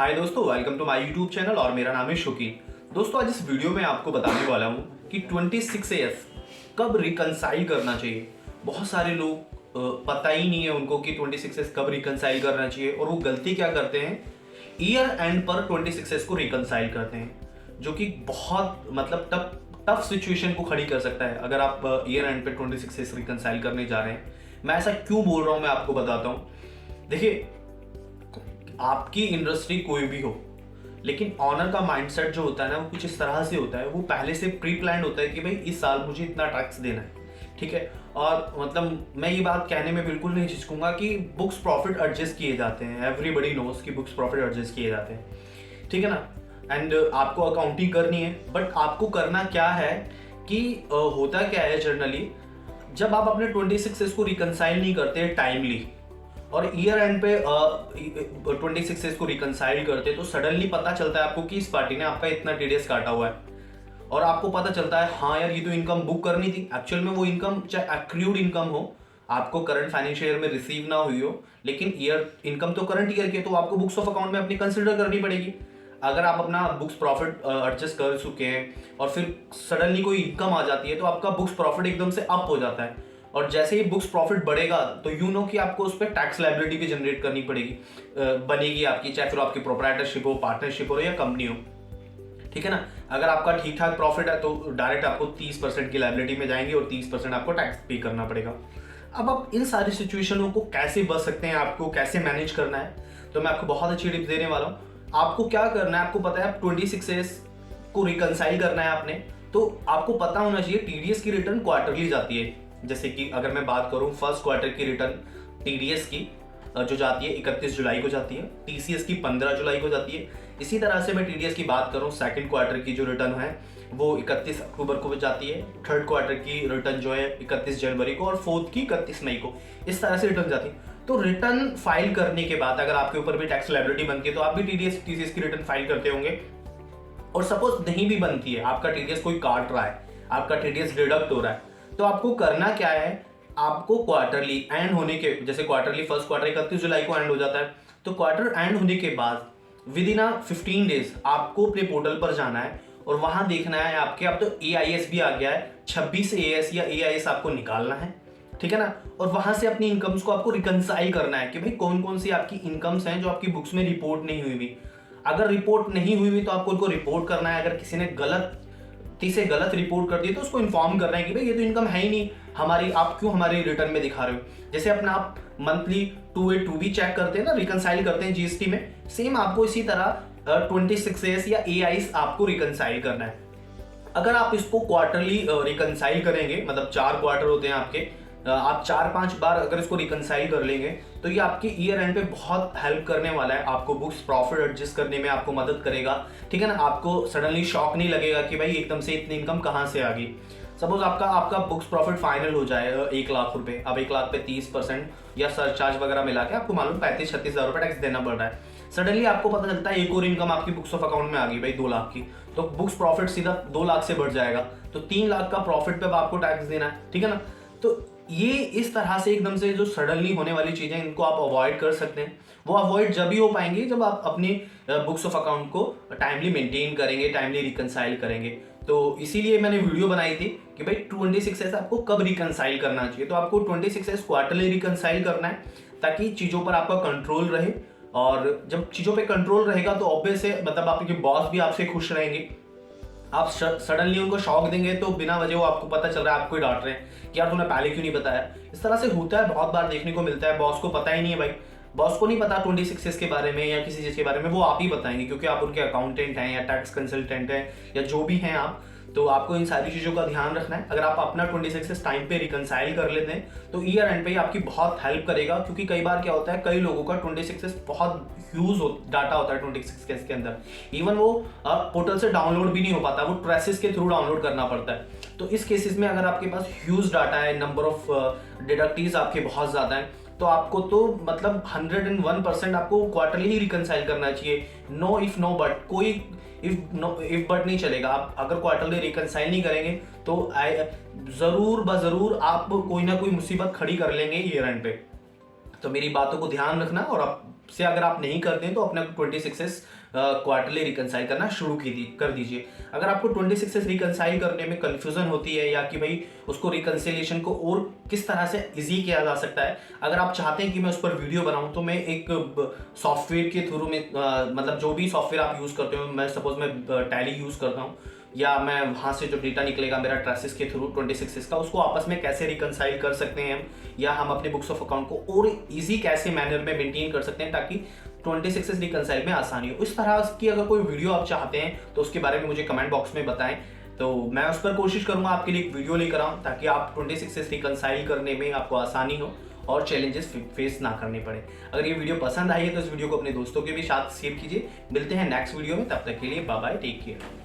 हाय दोस्तों, welcome to my YouTube channel और मेरा नाम है शुकी। दोस्तों, आज इस वीडियो में आपको बताने वाला हूँ कि 26AS कब रिकंसाइल करना चाहिए। बहुत सारे लोग पता ही नहीं है उनको कि 26AS कब रिकंसाइल करना चाहिए और वो गलती क्या करते हैं, ईयर एंड पर 26AS को रिकंसाइल करते हैं, जो कि बहुत मतलब टफ सिचुएशन को खड़ी कर सकता है अगर आप ईयर एंड पे 26AS रिकंसाइल करने जा रहे हैं। मैं ऐसा क्यों बोल रहा हूँ मैं आपको बताता हूँ। देखिए, आपकी इंडस्ट्री कोई भी हो, लेकिन ऑनर का माइंडसेट जो होता है ना, वो कुछ इस तरह से होता है, वो पहले से प्री प्लान होता है कि भाई इस साल मुझे इतना टैक्स देना है, ठीक है। और मतलब मैं ये बात कहने में बिल्कुल नहीं झिझकूंगा कि बुक्स प्रॉफिट एडजस्ट किए जाते हैं। एवरीबडी नोस कि बुक्स प्रॉफिट एडजस्ट किए जाते हैं, ठीक है ना। एंड आपको अकाउंटिंग करनी है, बट आपको करना क्या है कि होता क्या है जनरली, जब आप अपने 26 को रिकंसाइल नहीं करते टाइमली और ईयर एंड पे 26 को रिकंसाइल करते, तो सडनली पता चलता है आपको कि इस पार्टी ने आपका इतना टीडीएस काटा हुआ है और आपको पता चलता है हाँ यार, ये तो इनकम बुक करनी थी। एक्चुअल में वो इनकम चाहे एक्रूड इनकम हो, आपको करंट फाइनेंशियल ईयर में रिसीव ना हुई हो, लेकिन ईयर इनकम तो करंट ईयर की है, तो आपको बुक्स ऑफ अकाउंट में अपनी कंसिडर करनी पड़ेगी। अगर आप अपना बुक्स प्रॉफिट एडजस्ट कर चुके हैं और फिर सडनली कोई इनकम आ जाती है, तो आपका बुक्स प्रॉफिट एकदम से अप हो जाता है और जैसे ही बुक्स प्रॉफिट बढ़ेगा तो यू नो कि आपको उस पर टैक्स लायबिलिटी भी जनरेट करनी पड़ेगी, बनेगी आपकी, चाहे फिर आपकी प्रोप्राइटरशिप हो, पार्टनरशिप हो या कंपनी हो, ठीक है ना। अगर आपका ठीक ठाक प्रॉफिट है तो डायरेक्ट आपको 30% की लायबिलिटी में जाएंगे और 30% आपको टैक्स पे करना पड़ेगा। अब आप इन सारी सिचुएशनों को कैसे बच सकते हैं, आपको कैसे मैनेज करना है, तो मैं आपको बहुत अच्छी टिप्स देने वाला हूँ। आपको क्या करना है, आपको पता है आप 26AS को रिकंसाइल करना है आपने, तो आपको पता होना चाहिए टीडीएस की रिटर्न क्वार्टरली जाती है। जैसे कि अगर मैं बात करूं फर्स्ट क्वार्टर की रिटर्न टीडीएस की जो जाती है 31 जुलाई को जाती है, टीसीएस की 15 जुलाई को जाती है। इसी तरह से मैं टीडीएस की बात करूं, सेकंड क्वार्टर की जो रिटर्न है वो 31 अक्टूबर को जाती है, थर्ड क्वार्टर की रिटर्न जो है 31 जनवरी को और फोर्थ की 31 मई को। इस तरह से रिटर्न जाती है। तो रिटर्न फाइल करने के बाद अगर आपके ऊपर भी टैक्स लायबिलिटी बनती है, तो आप भी टीसीएस की रिटर्न फाइल करते होंगे। और सपोज नहीं भी बनती है, आपका टीडीएस कोई काट रहा है, आपका टीडीएस डिडक्ट हो रहा है, तो आपको करना क्या है, आपको क्वार्टरली एंड होने के, जैसे क्वार्टरली फर्स्ट क्वार्टर 31 जुलाई को एंड हो जाता है, तो क्वार्टर एंड होने के बाद विद इन 15 डेज आपको अपने पोर्टल पर जाना है और वहां देखना है आपके, अब तो एआईएस भी आ गया है, 26AS या एआईएस आपको निकालना है, ठीक है ना। और वहां से अपनी इनकम्स को आपको रिकंसाइल करना है कि भाई कौन कौन सी आपकी इनकम्स हैं जो आपकी बुक्स में रिपोर्ट नहीं हुई हुई। अगर रिपोर्ट नहीं हुई हुई तो आपको उनको रिपोर्ट करना है। अगर किसी ने गलत रिपोर्ट कर दी तो उसको इन्फॉर्म करना है कि भाई ये तो इनकम है ही नहीं हमारी, आप क्यों हमारे रिटर्न में दिखा रहे हो। जैसे अपना आप मंथली 2A2B चेक करते हैं ना, रिकंसाइल करते हैं जीएसटी में, सेम आपको इसी तरह 26AS या एआईएस आपको रिकंसाइल करना है। अगर आप इसको क्वार्टरली रिकंसाइल करेंगे, मतलब 4 क्वार्टर होते हैं आपके, आप 4-5 बार अगर इसको रिकंसाइल कर लेंगे, तो ये आपके ईयर एंड पे बहुत हेल्प करने वाला है। आपको बुक्स प्रॉफिट एडजस्ट करने में आपको मदद करेगा, ठीक है ना। आपको सडनली शॉक नहीं लगेगा कि भाई एकदम से इतनी इनकम कहाँ से आ गई। सपोज आपका बुक्स प्रॉफिट फाइनल हो जाए 1 लाख रुपए, अब 1 लाख पे 30% या सरचार्ज वगैरह मिला के आपको मालूम 35-36 हज़ार रुपए टैक्स देना पड़ रहा है। सडनली आपको पता चलता है एक और इनकम आपकी बुक्स ऑफ अकाउंट में आ गई भाई 2 लाख की, तो बुक्स प्रॉफिट सीधा 2 लाख से बढ़ जाएगा, तो 3 लाख का प्रॉफिट पे आपको टैक्स देना है, ठीक है ना। तो ये इस तरह से एकदम से जो सडनली होने वाली चीजें, इनको आप अवॉइड कर सकते हैं। वो अवॉइड जब ही हो पाएंगे जब आप अपनी बुक्स ऑफ अकाउंट को टाइमली मेंटेन करेंगे, टाइमली रिकंसाइल करेंगे। तो इसीलिए मैंने वीडियो बनाई थी कि भाई 26AS आपको कब रिकंसाइल करना चाहिए। तो आपको 26AS क्वार्टरली रिकंसाइल करना है ताकि चीज़ों पर आपका कंट्रोल रहे, और जब चीज़ों पे कंट्रोल रहेगा तो ऑब्वियस है, मतलब आपके बॉस भी आपसे खुश रहेंगे। आप सडनली उनको शॉक देंगे तो बिना वजह वो आपको पता चल रहा है, आपको ही डांट रहे हैं कि यार तूने पहले क्यों नहीं बताया। इस तरह से होता है, बहुत बार देखने को मिलता है। बॉस को पता ही नहीं है भाई, बॉस को नहीं पता 26AS के बारे में या किसी चीज़ के बारे में, वो आप ही बताएंगे क्योंकि आप उनके अकाउंटेंट हैं या टैक्स कंसल्टेंट हैं या जो भी हैं आप। तो आपको इन सारी चीज़ों का ध्यान रखना है। अगर आप अपना 26AS टाइम पे रिकंसाइल कर लेते हैं तो ईयर एंड पे ही आपकी बहुत हेल्प करेगा, क्योंकि कई बार क्या होता है, कई लोगों का 26AS बहुत ह्यूज डाटा होता है 26AS के अंदर, इवन वो पोर्टल से डाउनलोड भी नहीं हो पाता, वो ट्रेसेस के थ्रू डाउनलोड करना पड़ता है। तो इस केसेस में अगर आपके पास ह्यूज डाटा है, नंबर ऑफ डिडक्टीज आपके बहुत ज़्यादा हैं, तो आपको तो मतलब 101% आपको क्वार्टरली ही रिकंसाइल करना चाहिए। नो इफ नो बट, कोई इफ बट नहीं चलेगा। आप अगर क्वार्टरली रिकंसाइल नहीं करेंगे तो जरूर आप कोई ना कोई मुसीबत खड़ी कर लेंगे ईयर एंड पे। तो मेरी बातों को ध्यान रखना और आपसे अगर आप नहीं करते हैं तो अपने 26s क्वार्टरली रिकनसाइल करना शुरू कर दीजिए। अगर आपको 26s रिकनसाइल करने में कन्फ्यूजन होती है या कि भाई उसको रिकनसिलेशन को और किस तरह से इजी किया जा सकता है, अगर आप चाहते हैं कि मैं उस पर वीडियो बनाऊं तो मैं एक सॉफ्टवेयर के थ्रू में मतलब जो भी सॉफ्टवेयर आप यूज़ करते हो, मैं सपोज मैं टैली यूज़ करता हूँ या मैं वहाँ से जो डेटा निकलेगा मेरा ट्रेसिस के थ्रू 26s का, उसको आपस में कैसे रिकनसाइल कर सकते हैं हम, या हम अपने बुक्स ऑफ अकाउंट को और इजी कैसे मैनर में मेंटेन कर सकते हैं ताकि 26s रिकनसाइल में आसानी हो। इस तरह की अगर कोई वीडियो आप चाहते हैं तो उसके बारे में मुझे कमेंट बॉक्स में बताएं, तो मैं उस पर कोशिश करूंगा आपके लिए एक वीडियो लेकर आऊँ ताकि आप 26s रिकनसाइल करने में आपको आसानी हो और चैलेंजेस फेस ना करने पड़े। अगर ये वीडियो पसंद आई है तो इस वीडियो को अपने दोस्तों के भी साथ शेयर कीजिए। मिलते हैं नेक्स्ट वीडियो में, तब तक के लिए बाय बाय, टेक केयर।